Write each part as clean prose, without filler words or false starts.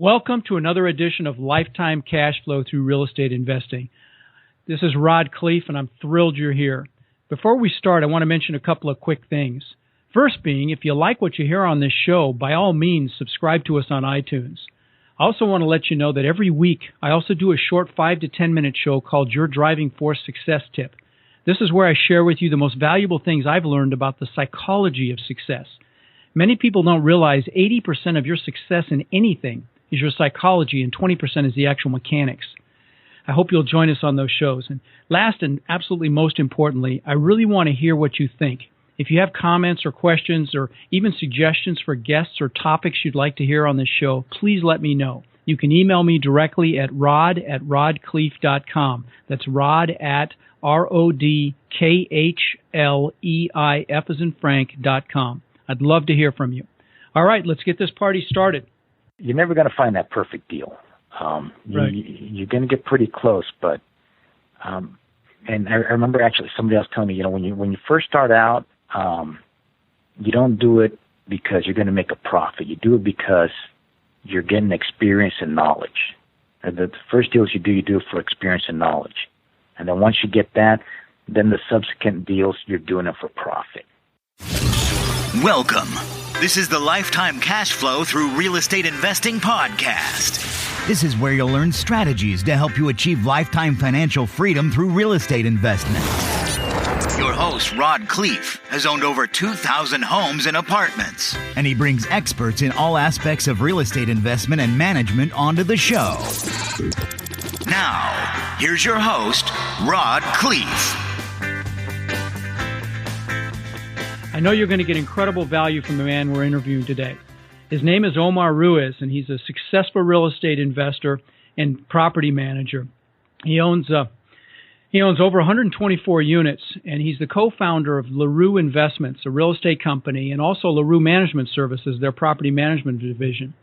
Welcome to another edition of Lifetime Cash Flow through Real Estate Investing. This is Rod Khleif, and I'm thrilled you're here. Before we start, I want to mention a couple of quick things. First being, if you like what you hear on this show, by all means, subscribe to us on iTunes. I also want to let you know that every week, I also do a short 5 to 10 minute show called Your Driving Force Success Tip. This is where I share with you the most valuable things I've learned about the psychology of success. Many people don't realize 80% of your success in anything is your psychology, and 20% is the actual mechanics. I hope you'll join us on those shows. And last and absolutely most importantly, I really want to hear what you think. If you have comments or questions or even suggestions for guests or topics you'd like to hear on this show, please let me know. You can email me directly at rod@rodkhleif.com. That's rod at RODKHLEIF as in Frank.com. I'd love to hear from you. All right, let's get this party started. You're never going to find that perfect deal. Right. You're going to get pretty close, but and I remember actually somebody else telling me, when you first start out, you don't do it because you're going to make a profit. You do it because you're getting experience and knowledge. And the first deals you do it for experience and knowledge, and then once you get that, then the subsequent deals you're doing it for profit. Welcome. This is the Lifetime Cash Flow through Real Estate Investing podcast. This is where you'll learn strategies to help you achieve lifetime financial freedom through real estate investment. Your host, Rod Khleif, has owned over 2,000 homes and apartments, and he brings experts in all aspects of real estate investment and management onto the show. Now, here's your host, Rod Khleif. I know you're going to get incredible value from the man we're interviewing today. His name is Omar Ruiz, and he's a successful real estate investor and property manager. He owns over 124 units, and he's the co-founder of LeRu Investments, a real estate company, and also LeRu Management Services, their property management division.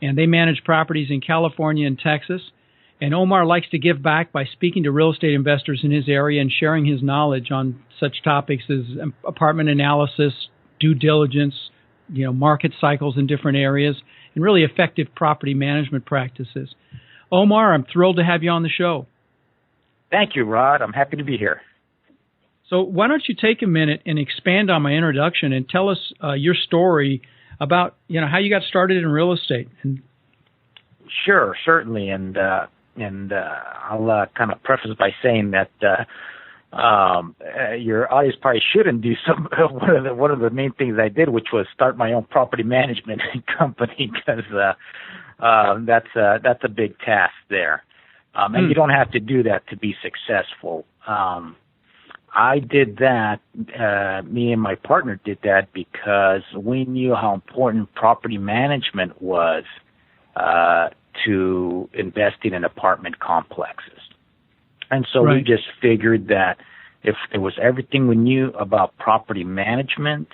And they manage properties in California and Texas. And Omar likes to give back by speaking to real estate investors in his area and sharing his knowledge on such topics as apartment analysis, due diligence, market cycles in different areas, and really effective property management practices. Omar, I'm thrilled to have you on the show. Thank you, Rod. I'm happy to be here. So why don't you take a minute and expand on my introduction and tell us your story about how you got started in real estate. Sure, certainly, and I'll kind of preface by saying that your audience probably shouldn't do one of the main things I did, which was start my own property management company, because that's a big task there, and you don't have to do that to be successful. I did that. Me and my partner did that because we knew how important property management was to investing in apartment complexes. And so Right. we just figured that if there was everything we knew about property management,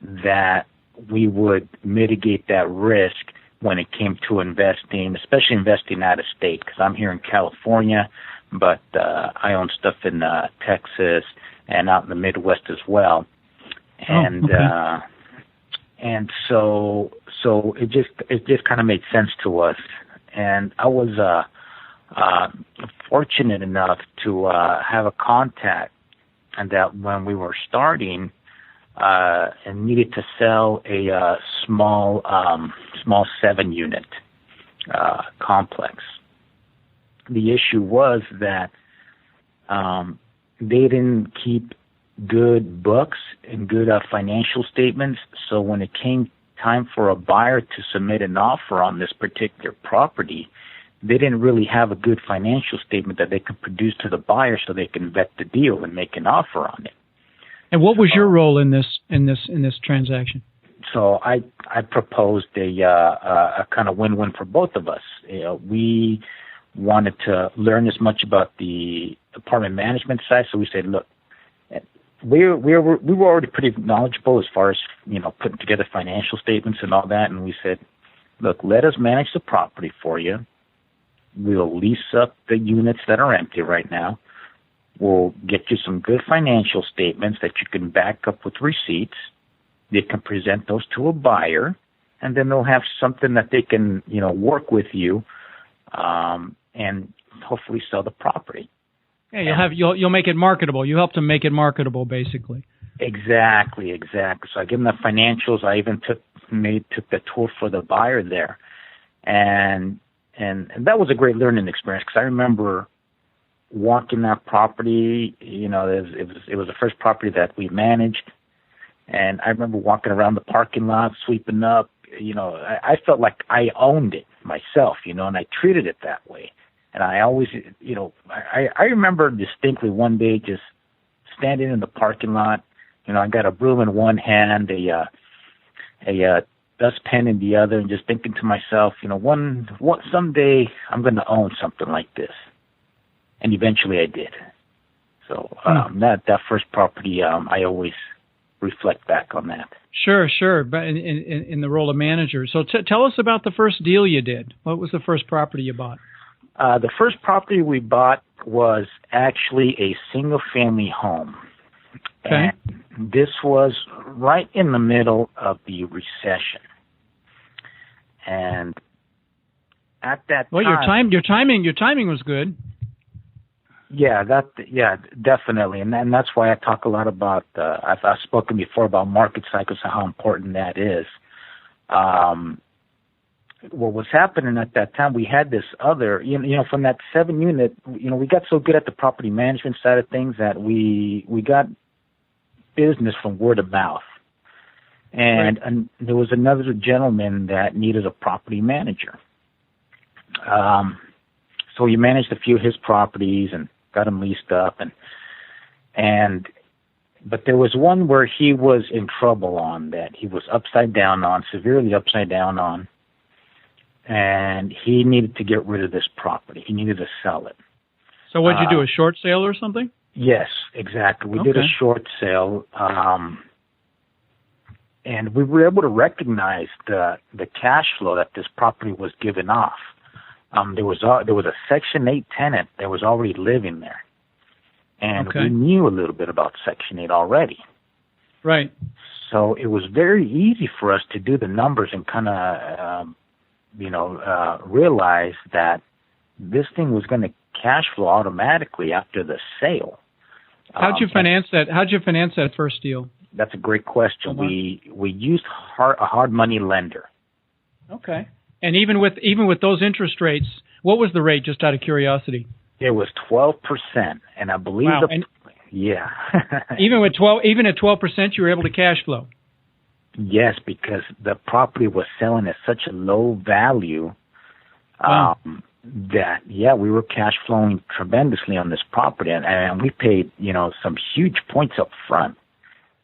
that we would mitigate that risk when it came to investing, especially investing out of state, because I'm here in California, but I own stuff in Texas and out in the Midwest as well. And and so it just kind of made sense to us. And I was fortunate enough to have a contact, and that when we were starting and needed to sell a small 7-unit complex. The issue was that they didn't keep good books and good financial statements, so when it came time for a buyer to submit an offer on this particular property, they didn't really have a good financial statement that they could produce to the buyer so they can vet the deal and make an offer on it. And what was your role in this transaction? So I proposed a kind of win-win for both of us. We wanted to learn as much about the apartment management side, so we said, look, we were already pretty knowledgeable as far as putting together financial statements and all that, and we said, look, let us manage the property for you. We'll lease up the units that are empty right now. We'll get you some good financial statements that you can back up with receipts. They can present those to a buyer, and then they'll have something that they can, work with you, and hopefully sell the property. Yeah, you'll make it marketable. You help them make it marketable, basically. Exactly. So I give them the financials. I even took the tour for the buyer there, and that was a great learning experience because I remember walking that property. It was the first property that we managed, and I remember walking around the parking lot, sweeping up. I felt like I owned it myself, and I treated it that way. And I always, I remember distinctly one day just standing in the parking lot. I got a broom in one hand, a dustpan in the other, and just thinking to myself, someday I'm going to own something like this. And eventually I did. So that first property, I always reflect back on that. Sure. But in the role of manager. So tell us about the first deal you did. What was the first property you bought? The first property we bought was actually a single-family home. Okay. And this was right in the middle of the recession. And at that time, your timing was good. Yeah, definitely, and that's why I talk a lot about. I've spoken before about market cycles and how important that is. What was happening at that time? We had this other, from that 7-unit. We got so good at the property management side of things that we got business from word of mouth, and there was another gentleman that needed a property manager. So we managed a few of his properties and got them leased up, but there was one where he was in trouble on that he was severely upside down on, and he needed to get rid of this property. He needed to sell it. So what did you do, a short sale or something? Yes, exactly. We did a short sale, and we were able to recognize the cash flow that this property was giving off. There was a Section 8 tenant that was already living there, and we knew a little bit about Section 8 already. Right. So it was very easy for us to do the numbers and kind of, realize that this thing was going to cash flow automatically after the sale. How'd you finance that? How'd you finance that first deal? That's a great question. We used a hard money lender. Okay. And even with those interest rates, what was the rate, just out of curiosity? It was 12%, and I believe yeah. even at 12%, you were able to cash flow. Yes, because the property was selling at such a low value that we were cash flowing tremendously on this property, and we paid some huge points up front.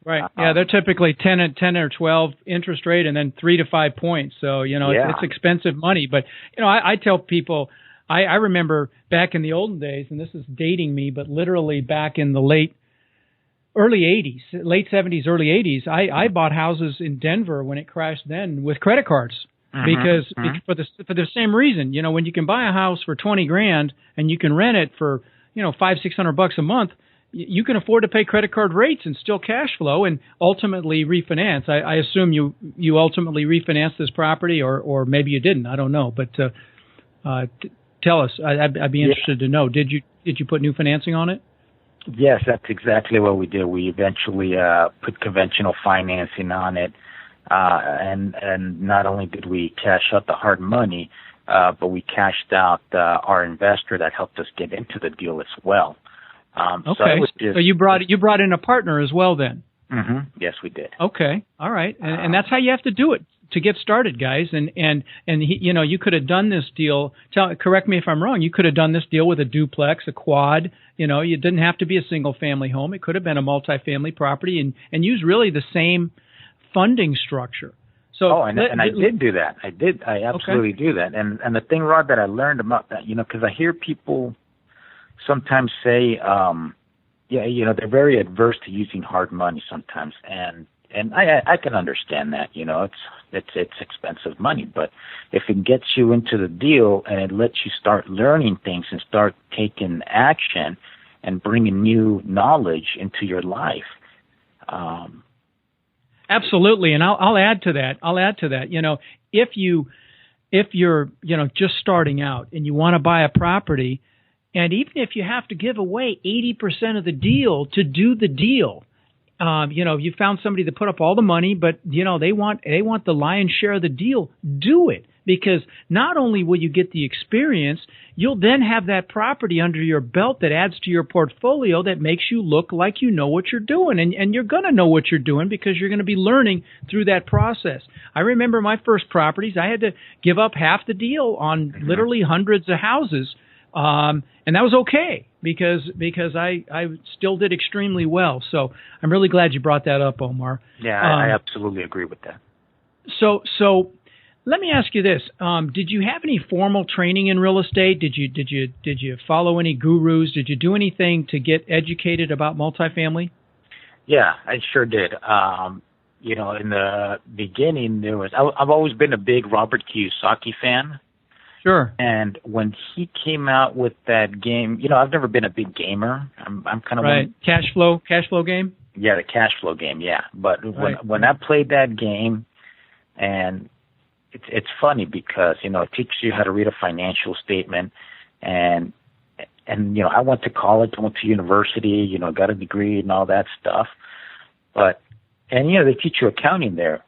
Right. Yeah, they're typically 10 or 12 interest rate, and then 3 to 5 points. So it's expensive money. But I tell people, I remember back in the olden days, and this is dating me, but literally back in the late 70s, early 80s, I bought houses in Denver when it crashed then with credit cards. Because for the same reason, when you can buy a house for $20,000 and you can rent it for $500-600 a month, you can afford to pay credit card rates and still cash flow and ultimately refinance. I assume you ultimately refinanced this property, or maybe you didn't. I don't know, but tell us. I'd be interested to know. Did you put new financing on it? Yes, that's exactly what we did. We eventually put conventional financing on it. And not only did we cash out the hard money, but we cashed out our investor that helped us get into the deal as well. So you brought in a partner as well then? Mm-hmm. Yes, we did. Okay, all right, and that's how you have to do it to get started, guys. And you could have done this deal. Correct me if I'm wrong. You could have done this deal with a duplex, a quad. You didn't have to be a single family home. It could have been a multifamily property, and use really the same funding structure. So I did do that. I absolutely do that. And the thing, Rod, that I learned about that, because I hear people sometimes say, they're very adverse to using hard money sometimes, and I can understand that. It's expensive money, but if it gets you into the deal and it lets you start learning things and start taking action and bringing new knowledge into your life. Absolutely, and I'll add to that. You know, if you're just starting out and you want to buy a property, and even if you have to give away 80% of the deal to do the deal, you found somebody to put up all the money, but they want the lion's share of the deal. Do it, because not only will you get the experience, you'll then have that property under your belt that adds to your portfolio that makes you look like you know what you're doing, and you're going to know what you're doing because you're going to be learning through that process. I remember my first properties, I had to give up half the deal on literally hundreds of houses, and that was okay because I still did extremely well. So I'm really glad you brought that up, Omar. Yeah, I absolutely agree with that. So let me ask you this: did you have any formal training in real estate? Did you follow any gurus? Did you do anything to get educated about multifamily? Yeah, I sure did. In the beginning, I've always been a big Robert Kiyosaki fan. Sure. And when he came out with that game, I've never been a big gamer. I'm kind of right. Cash flow game. Yeah, the cash flow game. Yeah, but when I played that game, and it's funny because it teaches you how to read a financial statement, and I went to college, went to university, got a degree and all that stuff, and they teach you accounting there,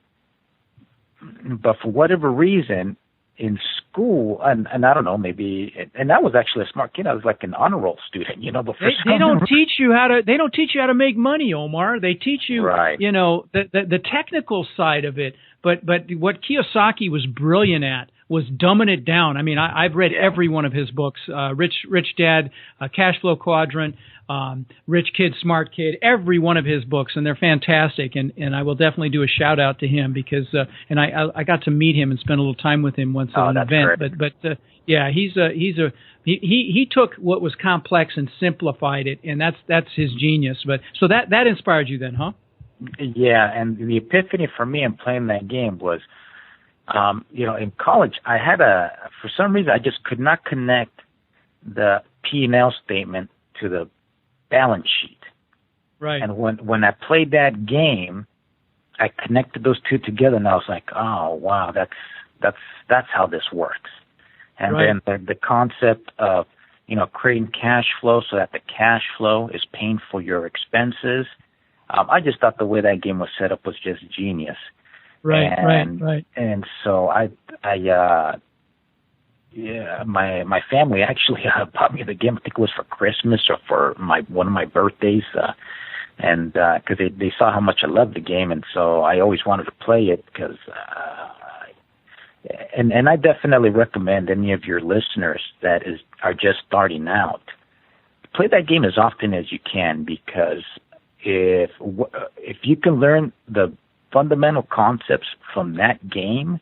but for whatever reason in school, and I don't know, maybe, and I was actually a smart kid. I was like an honor roll student, but they don't teach you how to make money, Omar. They teach you, right. The technical side of it. But what Kiyosaki was brilliant at was dumbing it down. I mean, I've read every one of his books, Rich Dad, Cash Flow Quadrant, Rich Kid, Smart Kid, every one of his books, and they're fantastic. And I will definitely do a shout out to him because, and I got to meet him and spend a little time with him once at an event. Great. But he took what was complex and simplified it, and that's his genius. But so that inspired you then, huh? Yeah, and the epiphany for me in playing that game was, in college, I had for some reason, I just could not connect the P&L statement to the balance sheet. Right. And when I played that game, I connected those two together, and I was like, oh, wow, that's how this works. And then the concept of, creating cash flow so that the cash flow is paying for your expenses. I just thought the way that game was set up was just genius. Right. And so my family actually bought me the game. I think it was for Christmas or for one of my birthdays, and because they saw how much I loved the game, and so I always wanted to play it because. And I definitely recommend any of your listeners that are just starting out, play that game as often as you can, because if you can learn the fundamental concepts from that game,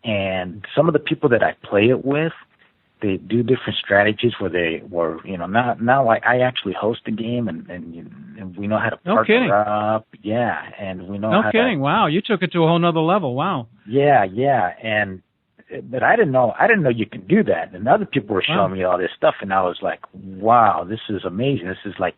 and some of the people that I play it with, they do different strategies where now I actually host a game and we know how to partner up. Yeah. And we know how to. Wow. You took it to a whole nother level. Wow. Yeah. But I didn't know you could do that. And other people were showing me all this stuff, and I was like, wow, this is amazing. This is like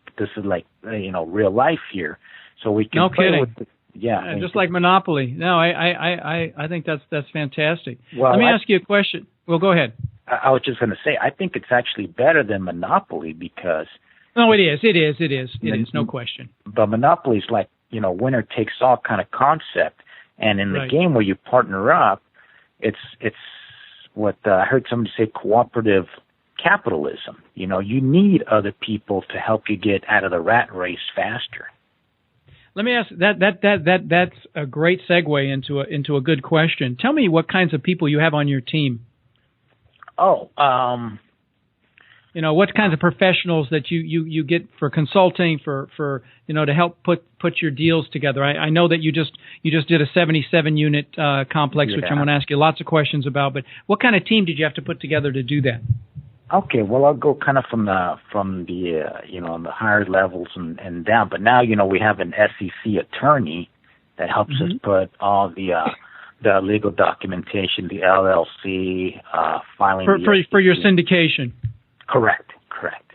real life here. So we can play with it. Yeah, just like Monopoly. No, I think that's fantastic. Well, let me ask you a question. Well, go ahead. I was just going to say, I think it's actually better than Monopoly because. No, it is. It is. No question. But Monopoly is like, winner takes all kind of concept. And in the game where you partner up, it's what I heard somebody say, cooperative capitalism. You need other people to help you get out of the rat race faster. Let me ask that's a great segue into a good question. Tell me what kinds of people you have on your team. Oh, what kinds of professionals that you get for consulting for to help put your deals together. I know that you just did a 77 unit complex, which I'm going to ask you lots of questions about. But what kind of team did you have to put together to do that? Okay, well, I'll go kind of from the on the higher levels and down. But now we have an SEC attorney that helps us put all the legal documentation, the LLC, filing for your syndication. Correct.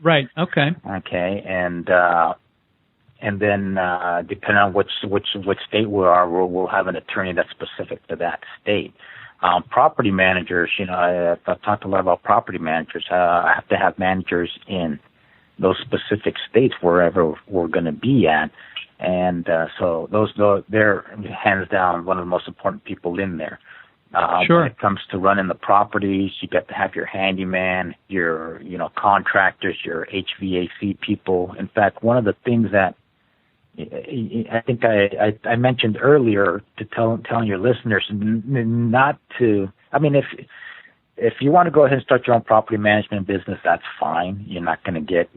Right. Okay. Okay, and and then depending on which state we are, we'll have an attorney that's specific to that state. Property managers, I've talked a lot about property managers. I have to have managers in those specific states wherever we're going to be at, and so they're hands down one of the most important people in there. Sure. When it comes to running the properties, you got to have your handyman, your contractors, your HVAC people. In fact, one of the things that I think I mentioned earlier to telling your listeners not to. I mean, if you want to go ahead and start your own property management business, that's fine. You're not going to get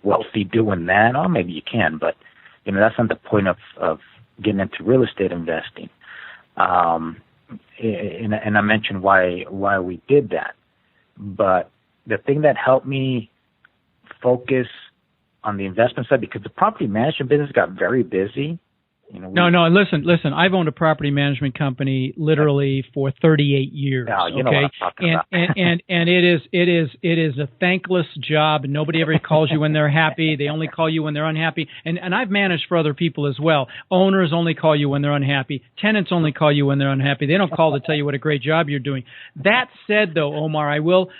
wealthy doing that. Or maybe you can, but that's not the point of getting into real estate investing. And I mentioned why we did that. But the thing that helped me focus on the investment side, because the property management business got very busy. No, listen. I've owned a property management company literally for 38 years. Now, you know what I'm talking about. and it is a thankless job. Nobody ever calls you when they're happy. They only call you when they're unhappy. And I've managed for other people as well. Owners only call you when they're unhappy. Tenants only call you when they're unhappy. They don't call to tell you what a great job you're doing. That said, though, Omar, I will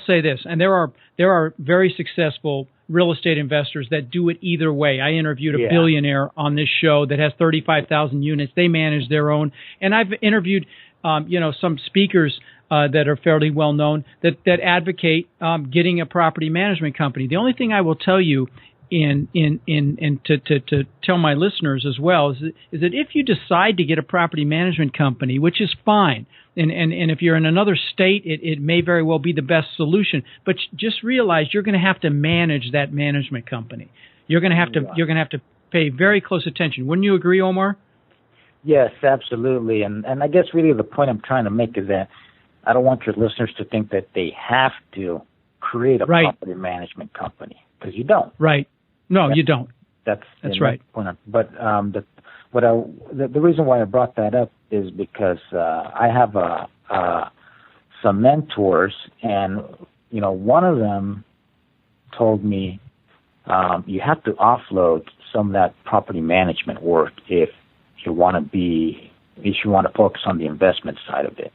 say this, and there are very successful real estate investors that do it either way. I interviewed a billionaire on this show that has 35,000 units. They manage their own. And I've interviewed, some speakers that are fairly well known that advocate getting a property management company. The only thing I will tell you to tell my listeners as well is that if you decide to get a property management company, which is fine, and if you're in another state, it may very well be the best solution. But just realize you're going to have to manage that management company. You're going to have to pay very close attention. Wouldn't you agree, Omar? Yes, absolutely. And I guess really the point I'm trying to make is that I don't want your listeners to think that they have to create a property management company, because you don't. Right. No, you don't. That's right. But the reason why I brought that up is because I have some mentors, and one of them told me you have to offload some of that property management work if you want to focus on the investment side of it.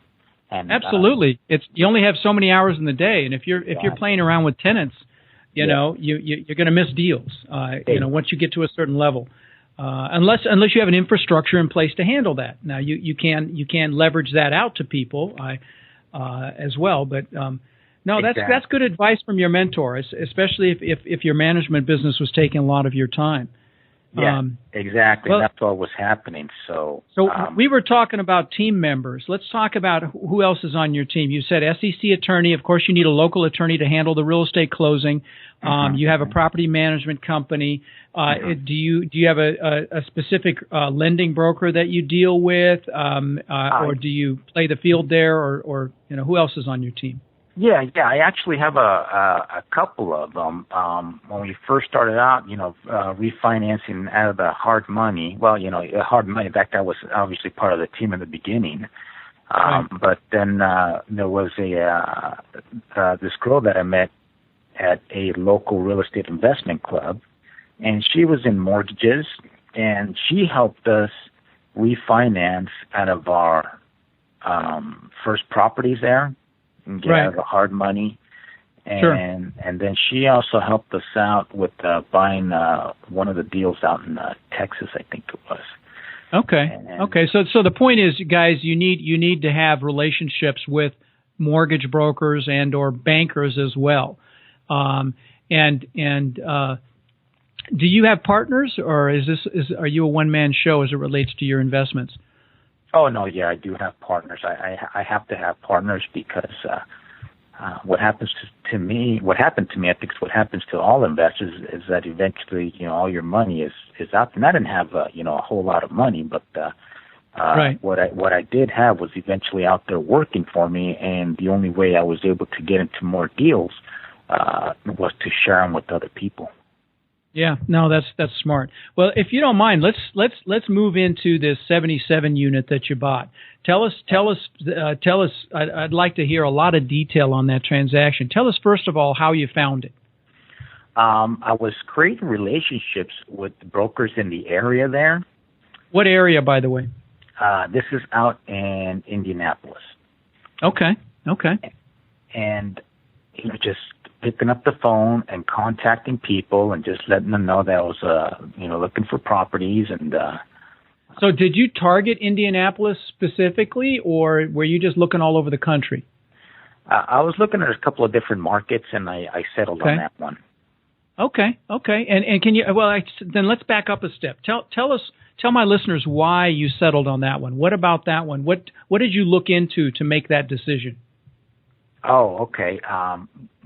And absolutely, you only have so many hours in the day, and if you're playing around with tenants, you're going to miss deals. Once you get to a certain level, unless you have an infrastructure in place to handle that. Now you can leverage that out to people as well. But no, that's good advice from your mentor, especially if your management business was taking a lot of your time. Yeah, exactly. Well, that's what was happening. So we were talking about team members. Let's talk about who else is on your team. You said SEC attorney. Of course, you need a local attorney to handle the real estate closing. You have a property management company. Do you have a specific lending broker that you deal with, or do you play the field there, or who else is on your team? Yeah. I actually have a couple of them. When we first started out, refinancing out of the hard money. Well, hard money. That guy was obviously part of the team in the beginning. Right. But then there was this girl that I met at a local real estate investment club, and she was in mortgages, and she helped us refinance out of our first properties there. And get out of the hard money, and then she also helped us out with buying one of the deals out in Texas, I think it was. Okay. So the point is, guys, you need to have relationships with mortgage brokers and or bankers as well. And do you have partners, or are you a one-man show as it relates to your investments? Oh, no, yeah, I do have partners. I have to have partners because what happened to me, I think it's what happens to all investors, is that eventually, all your money is out. And I didn't have, a whole lot of money, but what I did have was eventually out there working for me, and the only way I was able to get into more deals was to share them with other people. Yeah, no, that's smart. Well, if you don't mind, let's move into this 77 unit that you bought. Tell us. I'd like to hear a lot of detail on that transaction. Tell us first of all how you found it. I was creating relationships with brokers in the area there. What area, by the way? This is out in Indianapolis. Okay. And just picking up the phone and contacting people and just letting them know that I was looking for properties. And so did you target Indianapolis specifically, or were you just looking all over the country? I was looking at a couple of different markets, and I settled on that one. Okay. And can you? Well, then let's back up a step. Tell my listeners why you settled on that one. What about that one? What did you look into to make that decision? Oh, okay.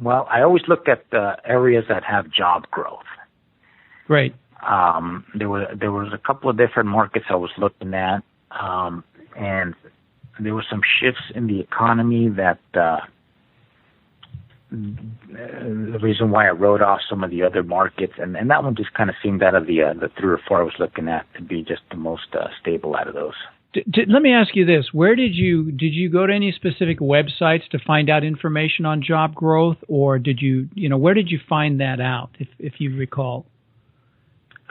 Well, I always look at the areas that have job growth. Great. There was a couple of different markets I was looking at, and there were some shifts in the economy that the reason why I wrote off some of the other markets, and that one just kind of seemed out of the 3 or 4 I was looking at to be just the most stable out of those. Let me ask you this: where did you go to any specific websites to find out information on job growth, or where did you find that out, if you recall?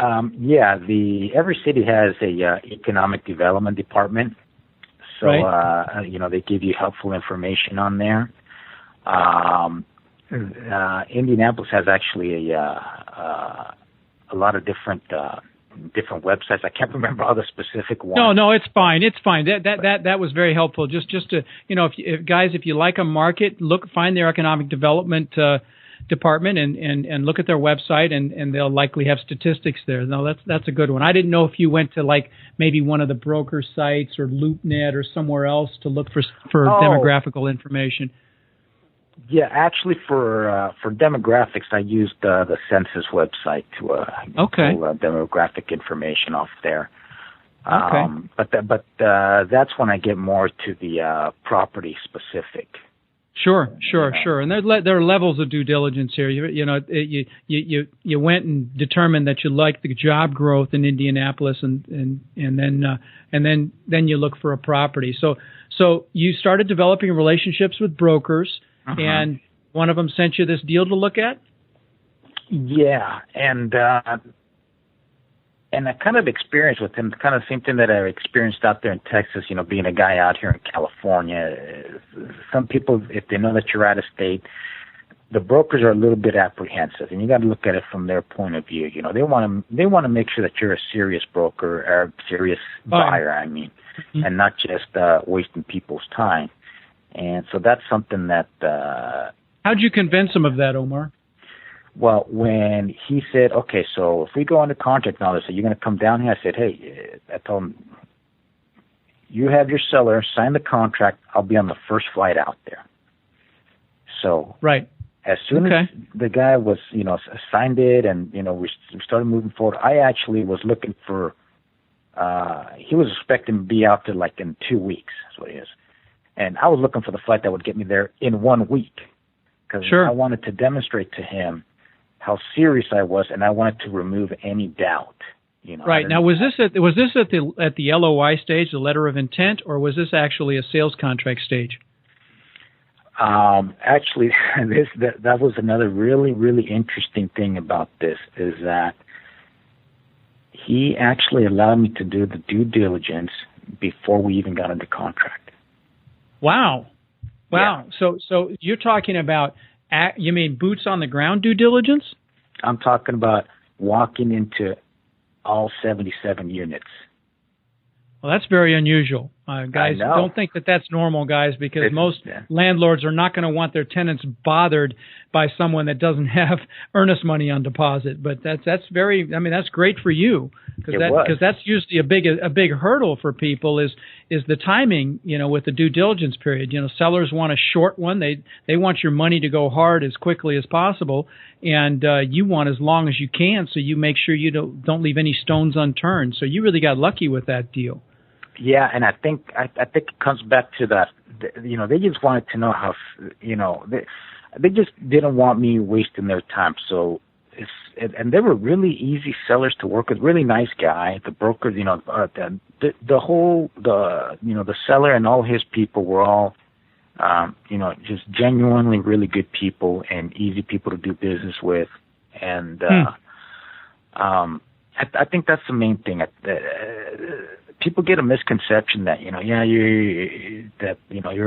Every city has a economic development department, so right. They give you helpful information on there. Indianapolis has actually a lot of different websites. I can't remember all the specific ones. No, it's fine. That was very helpful. Just to if you like a market, find their economic development department and look at their website, and they'll likely have statistics there. No, that's a good one. I didn't know if you went to maybe one of the broker sites or LoopNet or somewhere else to look for demographical information. Yeah, actually, for demographics, I used the census website to pull demographic information off there. But that's when I get more to the property specific. Sure. And there are levels of due diligence here. You went and determined that you liked the job growth in Indianapolis, and then you look for a property. So you started developing relationships with brokers. Uh-huh. And one of them sent you this deal to look at? Yeah, and I kind of experienced with him kind of the same thing that I experienced out there in Texas, being a guy out here in California. Some people, if they know that you're out of state, the brokers are a little bit apprehensive, and you got to look at it from their point of view. They want to make sure that you're a serious broker or a serious buyer, mm-hmm. and not just wasting people's time. And so that's something that... How'd you convince him of that, Omar? Well, when he said, okay, so if we go under contract now, they said, you're going to come down here? I said, hey, I told him, you have your seller, sign the contract, I'll be on the first flight out there. So right. As soon as the guy was, signed it and, we started moving forward, I actually was looking for, he was expecting to be out there in 2 weeks, that's what he is. And I was looking for the flight that would get me there in 1 week, because I wanted to demonstrate to him how serious I was, and I wanted to remove any doubt. Right. Now, was this at the LOI stage, the letter of intent, or was this actually a sales contract stage? Actually, that was another really, really interesting thing about this, is that he actually allowed me to do the due diligence before we even got into contract. Wow. Yeah. So you're talking about, you mean boots on the ground due diligence? I'm talking about walking into all 77 units. Well, that's very unusual. Guys, don't think that that's normal, guys, because most landlords are not going to want their tenants bothered by someone that doesn't have earnest money on deposit. But that's that's great for you, because that's usually a big hurdle for people is the timing, with the due diligence period. Sellers want a short one. They want your money to go hard as quickly as possible, and you want as long as you can, so you make sure you don't leave any stones unturned. So you really got lucky with that deal. Yeah, and I think it comes back to that. They just wanted to know how. They just didn't want me wasting their time. So and they were really easy sellers to work with. Really nice guy. The broker, the seller and all his people were all, just genuinely really good people and easy people to do business with. And I think that's the main thing. People get a misconception that you're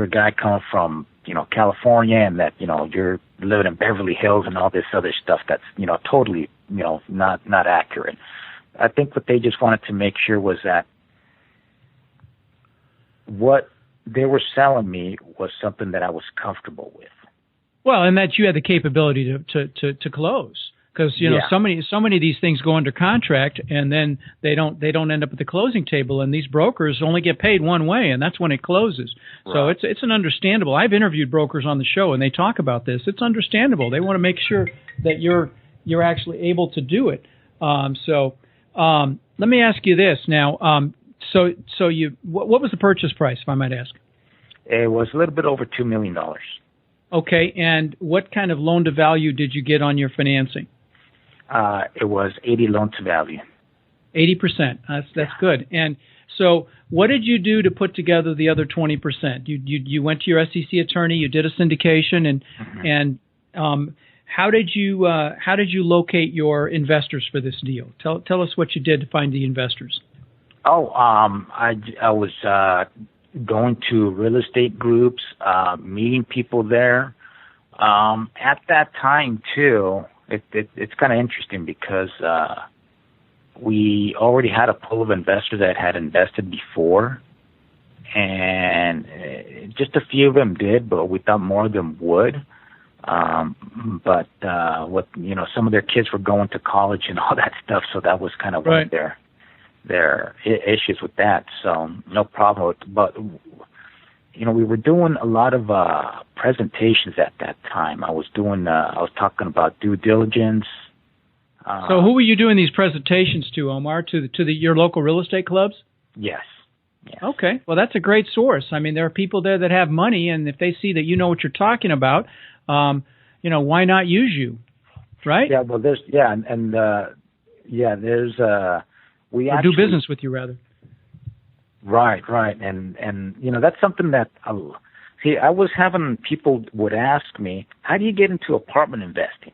a guy coming from California, and that you're living in Beverly Hills and all this other stuff. That's totally not accurate. I think what they just wanted to make sure was that what they were selling me was something that I was comfortable with. Well, and that you had the capability to close. Because so many of these things go under contract, and then they don't end up at the closing table. And these brokers only get paid one way, and that's when it closes. Right. So it's an understandable. I've interviewed brokers on the show, and they talk about this. It's understandable. They want to make sure that you're actually able to do it. Let me ask you this now. What was the purchase price, if I might ask? It was a little bit over $2 million. Okay, and what kind of loan to value did you get on your financing? It was 80 loan to value. 80%. That's good. And so, what did you do to put together the other 20%? You went to your SEC attorney. You did a syndication, and how did you locate your investors for this deal? Tell us what you did to find the investors. I was going to real estate groups, meeting people there. At that time too, it's kind of interesting because we already had a pool of investors that had invested before, and just a few of them did, but we thought more of them would. But some of their kids were going to college and all that stuff, so that was kind of one of their issues with that. So no problem. But we were doing a lot of presentations at that time. I was talking about due diligence. So who were you doing these presentations to, Omar? To your local real estate clubs? Yes. Okay. Well, that's a great source. I mean, there are people there that have money, and if they see that you know what you're talking about, why not use you, right? Yeah. Well, there's we or actually do business with you rather. Right, and that's something that I was having people would ask me, how do you get into apartment investing?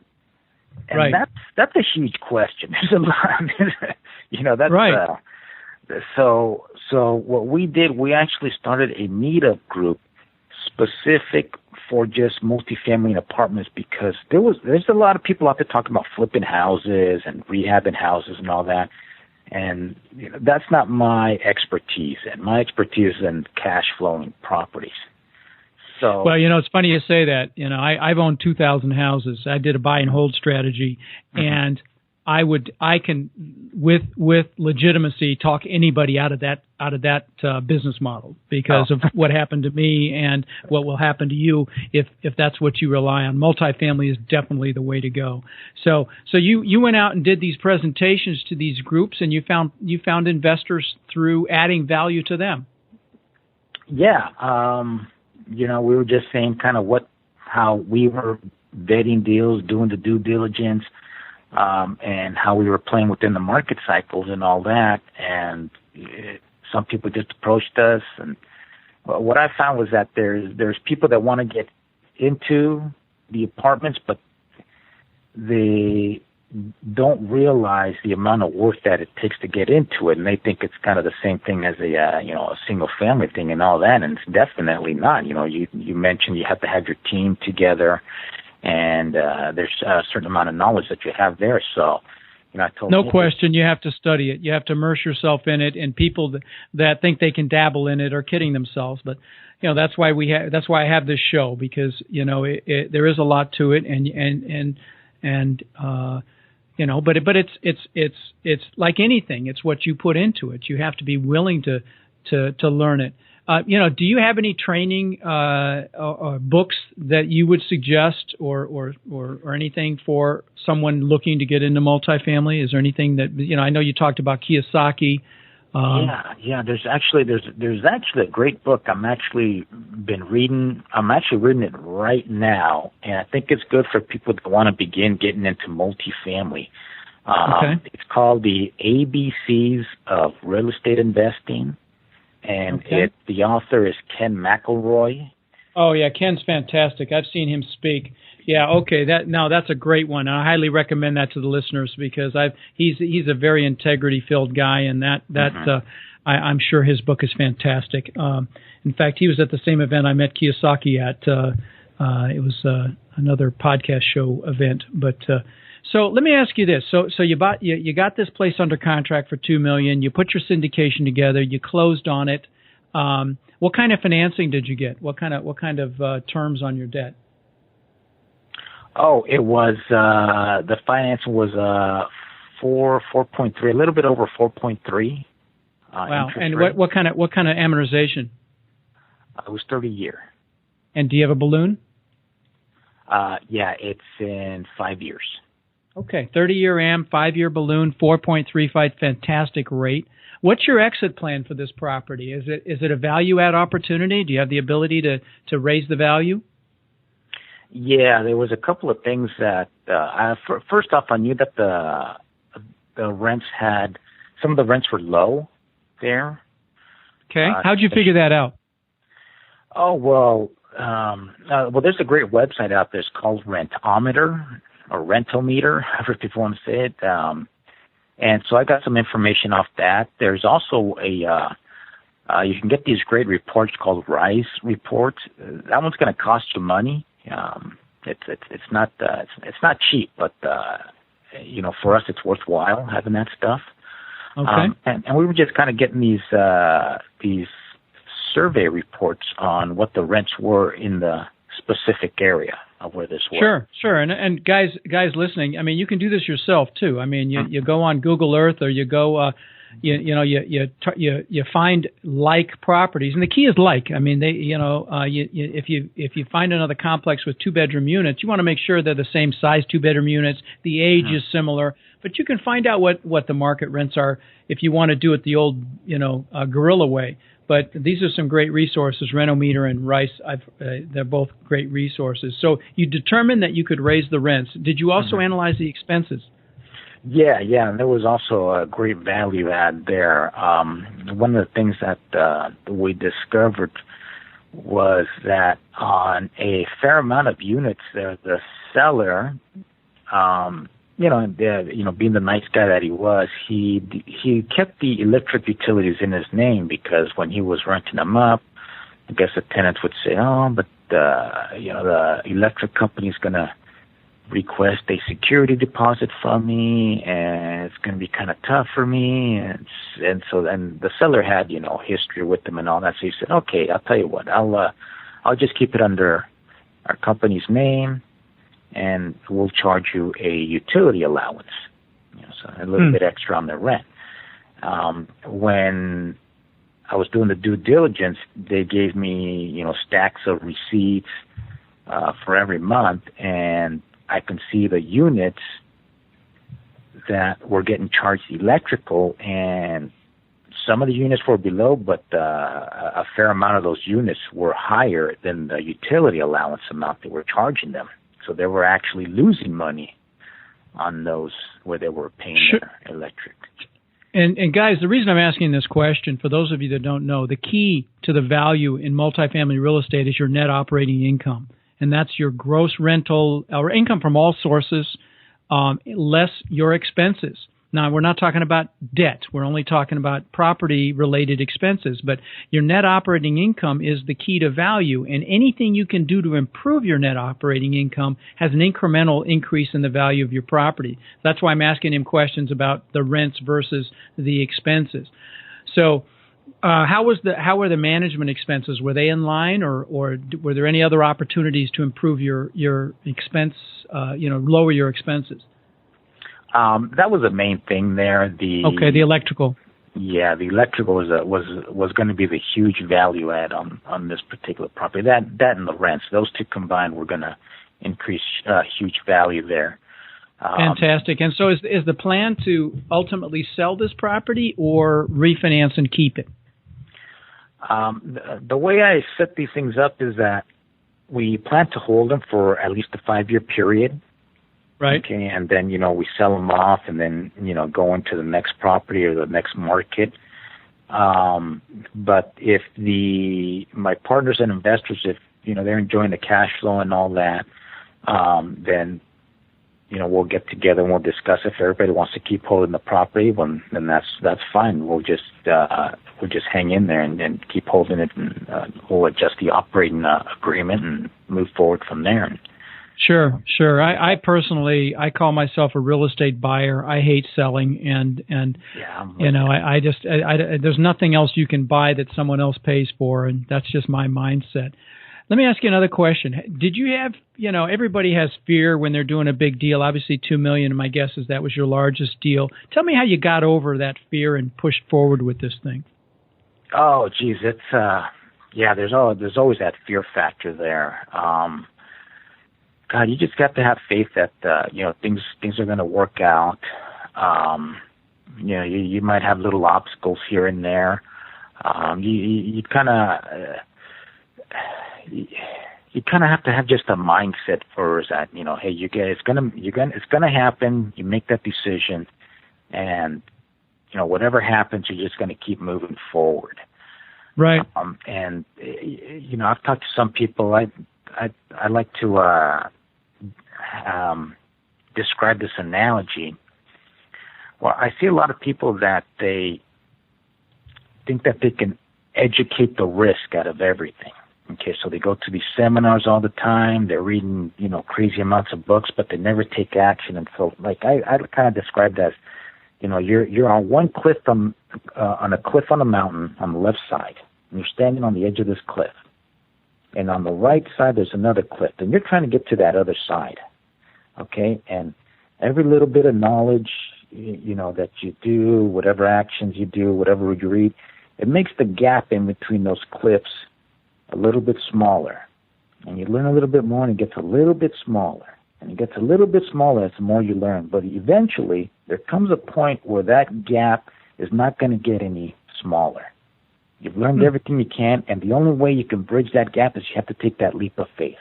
And that's a huge question. There's a lot, that's right. So what we did, we actually started a meetup group specific for just multifamily and apartments, because there's a lot of people out there talking about flipping houses and rehabbing houses and all that. And that's not my expertise. And my expertise is in cash flowing properties. So, well, it's funny you say that. I've owned 2,000 houses. I did a buy and hold strategy, and I can with legitimacy talk anybody out of that business model because of what happened to me and what will happen to you if that's what you rely on. Multifamily is definitely the way to go. So you went out and did these presentations to these groups, and you found investors through adding value to them. Yeah, we were just saying kind of how we were vetting deals, doing the due diligence. And how we were playing within the market cycles and all that. And some people just approached us. And what I found was that there's people that want to get into the apartments, but they don't realize the amount of work that it takes to get into it. And they think it's kind of the same thing as a single family thing and all that. And it's definitely not. You mentioned you have to have your team together. And there's a certain amount of knowledge that you have there. So, I told no question, you have to study it. You have to immerse yourself in it. And people that think they can dabble in it are kidding themselves. But that's why that's why I have this show, because there is a lot to it. But it's like anything. It's what you put into it. You have to be willing to learn it. Do you have any training or books that you would suggest or anything for someone looking to get into multifamily? Is there anything that, I know you talked about Kiyosaki. Yeah. There's actually a great book I'm actually reading it right now, and I think it's good for people that want to begin getting into multifamily. It's called The ABCs of Real Estate Investing. And the author is Ken McElroy. Oh yeah, Ken's fantastic. I've seen him speak. Yeah, okay. That's a great one. I highly recommend that to the listeners because he's a very integrity-filled guy, and I'm sure his book is fantastic. In fact, he was at the same event I met Kiyosaki at. It was another podcast show event. But so let me ask you this: so you got this place under contract for $2 million. You put your syndication together. You closed on it. What kind of financing did you get? What kind of terms on your debt? Oh, it was the financing was 4.3, a little bit over 4.3. Wow! And what kind of amortization? It was 30-year. And do you have a balloon? Yeah, it's in 5 years. Okay, 30-year am, 5-year balloon, 4.35, fantastic rate. What's your exit plan for this property? Is it a value add opportunity? Do you have the ability to raise the value? Yeah, there was a couple of things that first off, I knew that the rents some of the rents were low there. Okay, how'd you figure that out? Oh well, there's a great website out there. It's called Rentometer or Rentometer, however people want to say it. And so I got some information off that. There's also you can get these great reports called RISE reports. That one's going to cost you money. It's not cheap, but for us it's worthwhile having that stuff. Okay. And we were just kind of getting these survey reports on what the rents were in the specific area of where this was. Sure. And guys listening, I mean, you can do this yourself too. I mean, you go on Google Earth or you go, you find like properties, and the key is like. I mean, if you find another complex with 2-bedroom units, you want to make sure they're the same size 2-bedroom units. The age is similar, but you can find out what the market rents are if you want to do it the old, guerrilla way. But these are some great resources, Rentometer and Rice. They're both great resources. So you determined that you could raise the rents. Did you also analyze the expenses? Yeah, and there was also a great value add there. One of the things that we discovered was that on a fair amount of units there, the seller, being the nice guy that he was, he kept the electric utilities in his name because when he was renting them up, I guess the tenants would say, "Oh, but the electric company's gonna request a security deposit from me, and it's going to be kind of tough for me." And so then the seller had, history with them and all that. So he said, "Okay, I'll tell you what, I'll just keep it under our company's name, and we'll charge you a utility allowance, so a little bit extra on the rent." When I was doing the due diligence, they gave me, stacks of receipts for every month, and I can see the units that were getting charged electrical, and some of the units were below, but a fair amount of those units were higher than the utility allowance amount they were charging them. So they were actually losing money on those where they were paying their electric. And guys, the reason I'm asking this question, for those of you that don't know, the key to the value in multifamily real estate is your net operating income. And that's your gross rental or income from all sources, less your expenses. Now, we're not talking about debt. We're only talking about property-related expenses. But your net operating income is the key to value. And anything you can do to improve your net operating income has an incremental increase in the value of your property. That's why I'm asking him questions about the rents versus the expenses. So how were the management expenses? Were they in line, or were there any other opportunities to improve your expense, lower your expenses? That was the main thing there. The electrical. Yeah, the electrical was going to be the huge value add on this particular property. That and the rents, those two combined were going to increase huge value there. Fantastic. And so is the plan to ultimately sell this property or refinance and keep it? The way I set these things up is that we plan to hold them for at least a 5-year period. Right. Okay, and then, we sell them off and then, go into the next property or the next market. But if my partners and investors, they're enjoying the cash flow and all that, then we'll get together and we'll discuss. If everybody wants to keep holding the property, then that's fine. We'll just hang in there and keep holding it, and we'll adjust the operating agreement and move forward from there. Sure. I personally, I call myself a real estate buyer. I hate selling, and I just there's nothing else you can buy that someone else pays for, and that's just my mindset. Let me ask you another question. Did you have, everybody has fear when they're doing a big deal. Obviously, $2 million, my guess is that was your largest deal. Tell me how you got over that fear and pushed forward with this thing. Oh, geez, it's there's always that fear factor there. God, you just got to have faith that things are going to work out. You might have little obstacles here and there. You kind of have to have just a mindset for that. Hey, it's gonna happen. You make that decision, and whatever happens, you're just going to keep moving forward. Right. And I've talked to some people. I like to describe this analogy. Well, I see a lot of people that they think that they can educate the risk out of everything. Okay, so they go to these seminars all the time. They're reading, crazy amounts of books, but they never take action. And so, like I kind of describe that as, you're on one cliff on a cliff on a mountain on the left side, and you're standing on the edge of this cliff. And on the right side, there's another cliff, and you're trying to get to that other side. Okay, and every little bit of knowledge, that you do, whatever actions you do, whatever you read, it makes the gap in between those cliffs a little bit smaller. And you learn a little bit more, and it gets a little bit smaller. And it gets a little bit smaller as the more you learn. But eventually, there comes a point where that gap is not going to get any smaller. You've learned everything you can, and the only way you can bridge that gap is you have to take that leap of faith.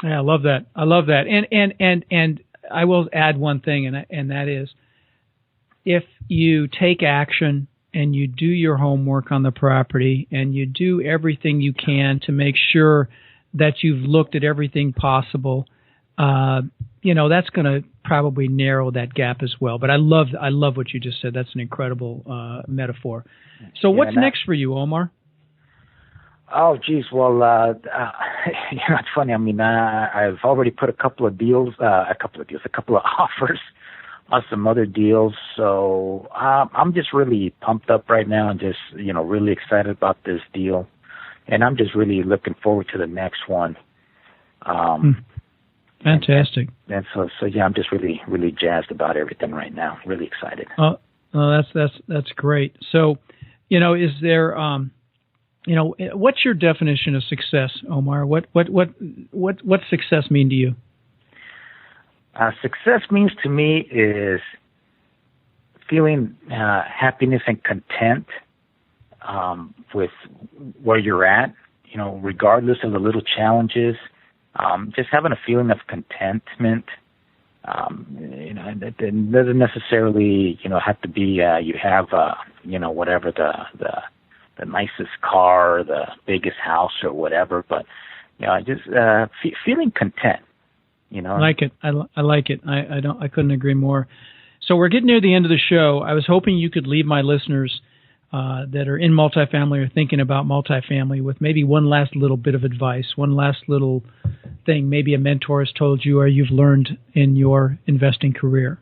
Yeah, I love that. And I will add one thing, and that is, if you take action and you do your homework on the property and you do everything you can to make sure that you've looked at everything possible, that's going to probably narrow that gap as well. But I love what you just said. That's an incredible metaphor. So what's next for you, Omar? Oh, geez. Well, it's funny. I mean, I've already put a couple of offers on some other deals. So I'm just really pumped up right now and just, really excited about this deal. And I'm just really looking forward to the next one. Fantastic. And so yeah, I'm just really, really jazzed about everything right now. Really excited. That's great. So, is there, what's your definition of success, Omar? What success mean to you? Success means to me is feeling happiness and content with where you're at, regardless of the little challenges. Just having a feeling of contentment. It doesn't necessarily, have to be you have, whatever the nicest car, or the biggest house, or whatever. But just feeling content. I like it. I like it. I couldn't agree more. So we're getting near the end of the show. I was hoping you could leave my listeners that are in multifamily or thinking about multifamily with maybe one last little bit of advice, one last little thing maybe a mentor has told you or you've learned in your investing career.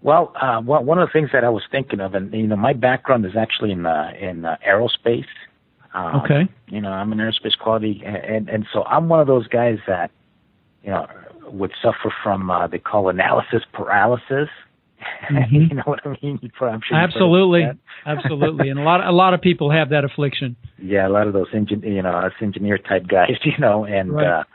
Well, one of the things that I was thinking of, and my background is actually in aerospace. Okay. I'm an aerospace quality, and so I'm one of those guys that, would suffer from they call analysis paralysis. Mm-hmm. You know what I mean? I'm sure absolutely, absolutely, and a lot of people have that affliction. Yeah, a lot of those us engineer type guys, and right.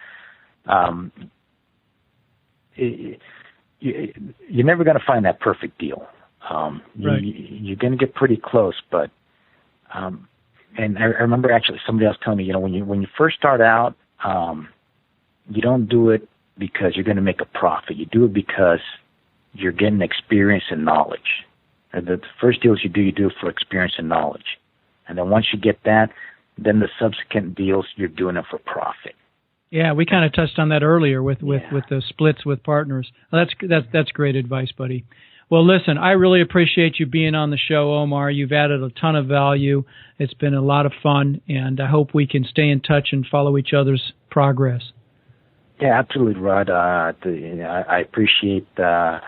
You're never going to find that perfect deal. Right. You're going to get pretty close, but and I remember actually somebody else telling me, when you first start out, you don't do it because you're going to make a profit. You do it because you're getting experience and knowledge. And the first deals you do it for experience and knowledge. And then once you get that, then the subsequent deals, you're doing it for profit. Yeah, we kind of touched on that earlier with the splits with partners. Well, that's great advice, buddy. Well, listen, I really appreciate you being on the show, Omar. You've added a ton of value. It's been a lot of fun, and I hope we can stay in touch and follow each other's progress. Yeah, absolutely, Rod. I appreciate the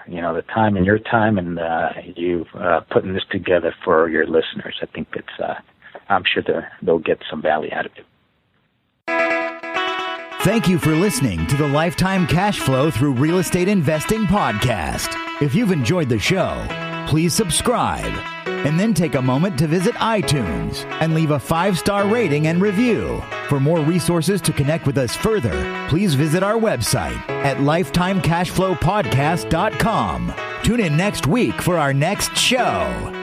time and your time, and you putting this together for your listeners. I think I'm sure they'll get some value out of it. Thank you for listening to the Lifetime Cash Flow Through Real Estate Investing podcast. If you've enjoyed the show, please subscribe and then take a moment to visit iTunes and leave a 5-star rating and review. For more resources to connect with us further, please visit our website at lifetimecashflowpodcast.com. Tune in next week for our next show.